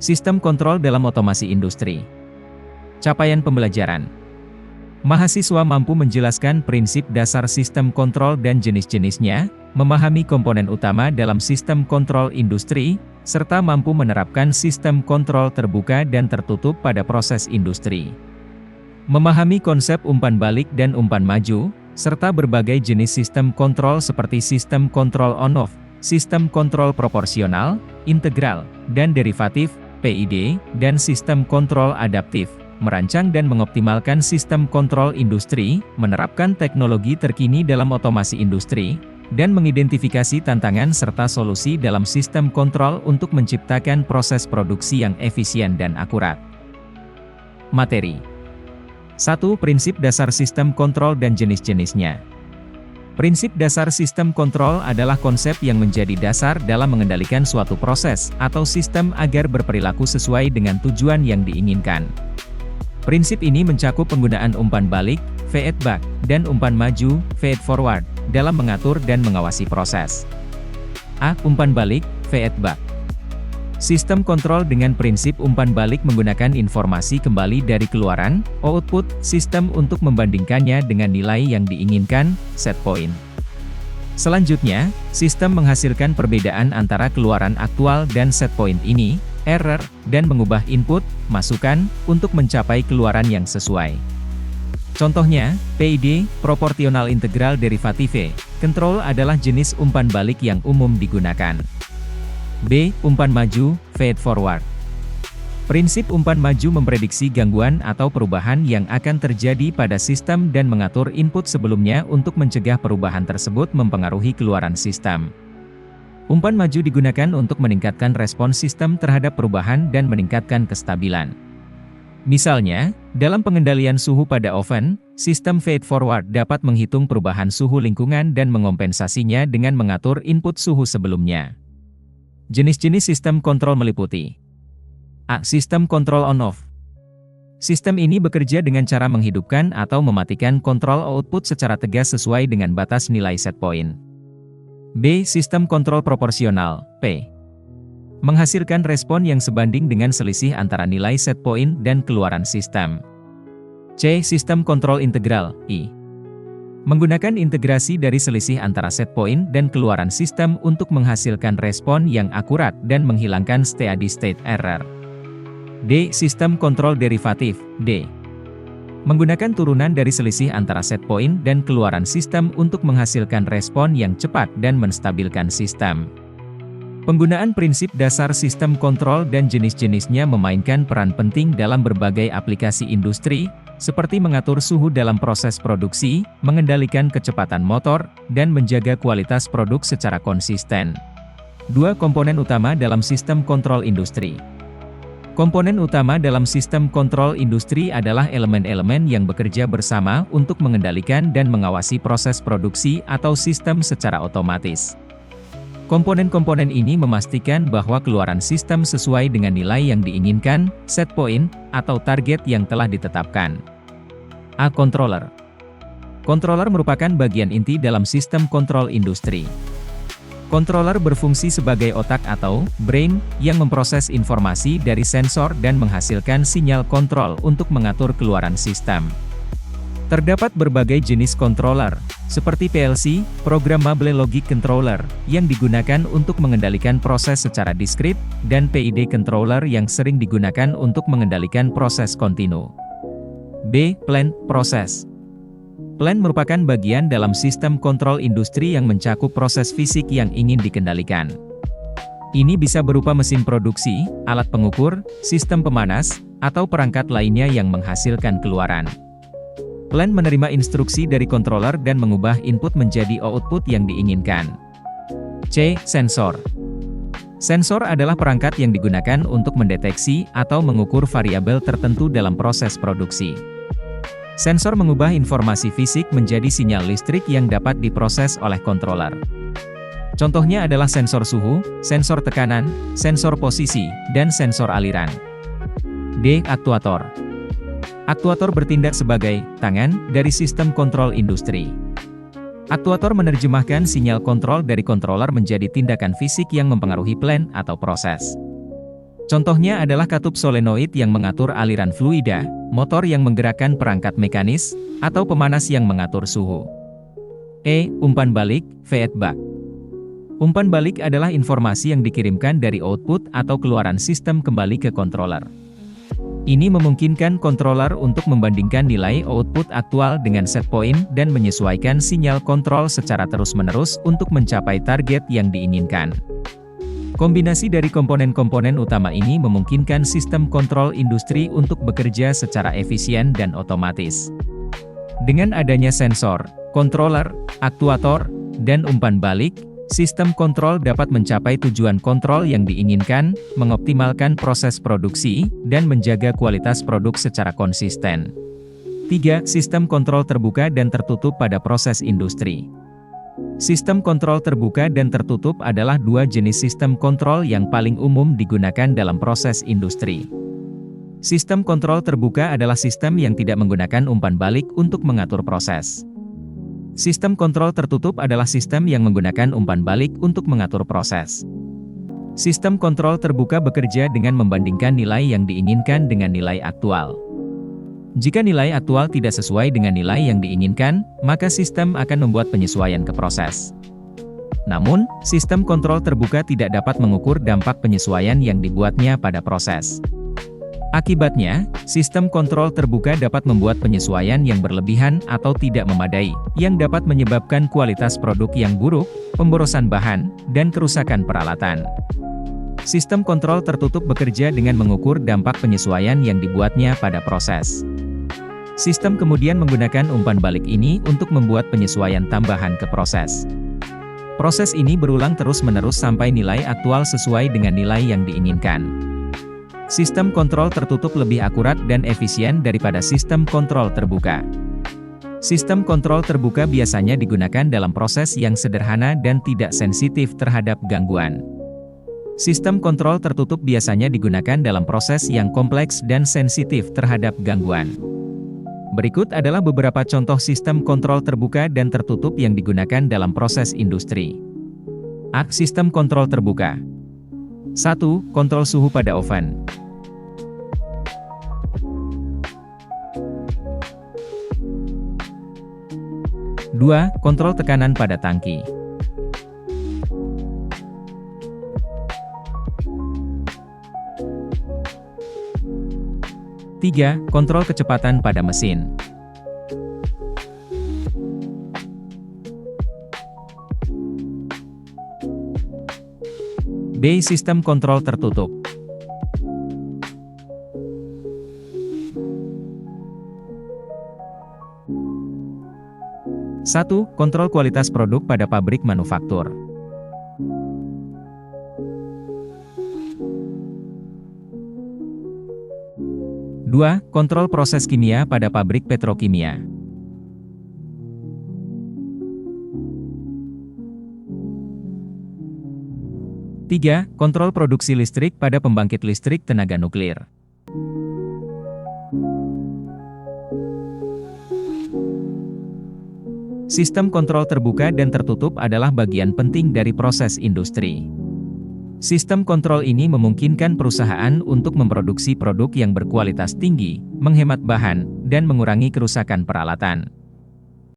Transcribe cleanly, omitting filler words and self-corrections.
Sistem kontrol dalam otomasi industri. Capaian pembelajaran. Mahasiswa mampu menjelaskan prinsip dasar sistem kontrol dan jenis-jenisnya, memahami komponen utama dalam sistem kontrol industri, serta mampu menerapkan sistem kontrol terbuka dan tertutup pada proses industri. Memahami konsep umpan balik dan umpan maju, serta berbagai jenis sistem kontrol seperti sistem kontrol on-off, sistem kontrol proporsional, integral, dan derivatif, PID, dan sistem kontrol adaptif. Merancang dan mengoptimalkan sistem kontrol industri, menerapkan teknologi terkini dalam otomasi industri, dan mengidentifikasi tantangan serta solusi dalam sistem kontrol untuk menciptakan proses produksi yang efisien dan akurat. Materi 1. Prinsip dasar sistem kontrol dan jenis-jenisnya. Prinsip dasar sistem kontrol adalah konsep yang menjadi dasar dalam mengendalikan suatu proses atau sistem agar berperilaku sesuai dengan tujuan yang diinginkan. Prinsip ini mencakup penggunaan umpan balik, feedback, dan umpan maju, feed forward, dalam mengatur dan mengawasi proses. A. Umpan balik, feedback. Sistem kontrol dengan prinsip umpan balik menggunakan informasi kembali dari keluaran, output, sistem untuk membandingkannya dengan nilai yang diinginkan, set point. Selanjutnya, sistem menghasilkan perbedaan antara keluaran aktual dan set point ini, error, dan mengubah input, masukan, untuk mencapai keluaran yang sesuai. Contohnya, PID, proportional integral derivative, control adalah jenis umpan balik yang umum digunakan. B. Umpan maju, feed forward. Prinsip umpan maju memprediksi gangguan atau perubahan yang akan terjadi pada sistem dan mengatur input sebelumnya untuk mencegah perubahan tersebut mempengaruhi keluaran sistem. Umpan maju digunakan untuk meningkatkan respons sistem terhadap perubahan dan meningkatkan kestabilan. Misalnya, dalam pengendalian suhu pada oven, sistem feed forward dapat menghitung perubahan suhu lingkungan dan mengompensasinya dengan mengatur input suhu sebelumnya. Jenis-jenis sistem kontrol meliputi A. Sistem kontrol on-off. Sistem ini bekerja dengan cara menghidupkan atau mematikan kontrol output secara tegas sesuai dengan batas nilai set point. B. Sistem kontrol proporsional, P. Menghasilkan respon yang sebanding dengan selisih antara nilai set point dan keluaran sistem. C. Sistem kontrol integral, I. Menggunakan integrasi dari selisih antara set point dan keluaran sistem untuk menghasilkan respon yang akurat dan menghilangkan steady state error. D. Sistem kontrol derivatif, D. Menggunakan turunan dari selisih antara set point dan keluaran sistem untuk menghasilkan respon yang cepat dan menstabilkan sistem. Penggunaan prinsip dasar sistem kontrol dan jenis-jenisnya memainkan peran penting dalam berbagai aplikasi industri, seperti mengatur suhu dalam proses produksi, mengendalikan kecepatan motor, dan menjaga kualitas produk secara konsisten. 2. Komponen utama dalam sistem kontrol industri. Komponen utama dalam sistem kontrol industri adalah elemen-elemen yang bekerja bersama untuk mengendalikan dan mengawasi proses produksi atau sistem secara otomatis. Komponen-komponen ini memastikan bahwa keluaran sistem sesuai dengan nilai yang diinginkan, set point, atau target yang telah ditetapkan. A. Controller. Controller merupakan bagian inti dalam sistem kontrol industri. Controller berfungsi sebagai otak atau brain yang memproses informasi dari sensor dan menghasilkan sinyal kontrol untuk mengatur keluaran sistem. Terdapat berbagai jenis controller, seperti PLC, Programmable Logic Controller, yang digunakan untuk mengendalikan proses secara diskrit, dan PID controller yang sering digunakan untuk mengendalikan proses kontinu. B. Plant Process. Plant merupakan bagian dalam sistem kontrol industri yang mencakup proses fisik yang ingin dikendalikan. Ini bisa berupa mesin produksi, alat pengukur, sistem pemanas, atau perangkat lainnya yang menghasilkan keluaran. Plant menerima instruksi dari controller dan mengubah input menjadi output yang diinginkan. C. Sensor. Sensor adalah perangkat yang digunakan untuk mendeteksi atau mengukur variabel tertentu dalam proses produksi. Sensor mengubah informasi fisik menjadi sinyal listrik yang dapat diproses oleh controller. Contohnya adalah sensor suhu, sensor tekanan, sensor posisi, dan sensor aliran. D. Aktuator. Aktuator bertindak sebagai tangan dari sistem kontrol industri. Aktuator menerjemahkan sinyal kontrol dari controller menjadi tindakan fisik yang mempengaruhi plant atau proses. Contohnya adalah katup solenoid yang mengatur aliran fluida, motor yang menggerakkan perangkat mekanis, atau pemanas yang mengatur suhu. Umpan balik, feedback. Umpan balik adalah informasi yang dikirimkan dari output atau keluaran sistem kembali ke controller. Ini memungkinkan controller untuk membandingkan nilai output aktual dengan set point dan menyesuaikan sinyal kontrol secara terus-menerus untuk mencapai target yang diinginkan. Kombinasi dari komponen-komponen utama ini memungkinkan sistem kontrol industri untuk bekerja secara efisien dan otomatis. Dengan adanya sensor, controller, aktuator, dan umpan balik, sistem kontrol dapat mencapai tujuan kontrol yang diinginkan, mengoptimalkan proses produksi, dan menjaga kualitas produk secara konsisten. 3. Sistem kontrol terbuka dan tertutup pada proses industri. Sistem kontrol terbuka dan tertutup adalah dua jenis sistem kontrol yang paling umum digunakan dalam proses industri. Sistem kontrol terbuka adalah sistem yang tidak menggunakan umpan balik untuk mengatur proses. Sistem kontrol tertutup adalah sistem yang menggunakan umpan balik untuk mengatur proses. Sistem kontrol terbuka bekerja dengan membandingkan nilai yang diinginkan dengan nilai aktual. Jika nilai aktual tidak sesuai dengan nilai yang diinginkan, maka sistem akan membuat penyesuaian ke proses. Namun, sistem kontrol terbuka tidak dapat mengukur dampak penyesuaian yang dibuatnya pada proses. Akibatnya, sistem kontrol terbuka dapat membuat penyesuaian yang berlebihan atau tidak memadai, yang dapat menyebabkan kualitas produk yang buruk, pemborosan bahan, dan kerusakan peralatan. Sistem kontrol tertutup bekerja dengan mengukur dampak penyesuaian yang dibuatnya pada proses. Sistem kemudian menggunakan umpan balik ini untuk membuat penyesuaian tambahan ke proses. Proses ini berulang terus-menerus sampai nilai aktual sesuai dengan nilai yang diinginkan. Sistem kontrol tertutup lebih akurat dan efisien daripada sistem kontrol terbuka. Sistem kontrol terbuka biasanya digunakan dalam proses yang sederhana dan tidak sensitif terhadap gangguan. Sistem kontrol tertutup biasanya digunakan dalam proses yang kompleks dan sensitif terhadap gangguan. Berikut adalah beberapa contoh sistem kontrol terbuka dan tertutup yang digunakan dalam proses industri. Sistem kontrol terbuka. 1. Kontrol suhu pada oven. 2. Kontrol tekanan pada tangki. 3. Kontrol kecepatan pada mesin. 4. Sistem kontrol tertutup. 1. Kontrol kualitas produk pada pabrik manufaktur. 2. Kontrol proses kimia pada pabrik petrokimia. 3. Kontrol produksi listrik pada pembangkit listrik tenaga nuklir. 4. Sistem kontrol terbuka dan tertutup adalah bagian penting dari proses industri. Sistem kontrol ini memungkinkan perusahaan untuk memproduksi produk yang berkualitas tinggi, menghemat bahan, dan mengurangi kerusakan peralatan.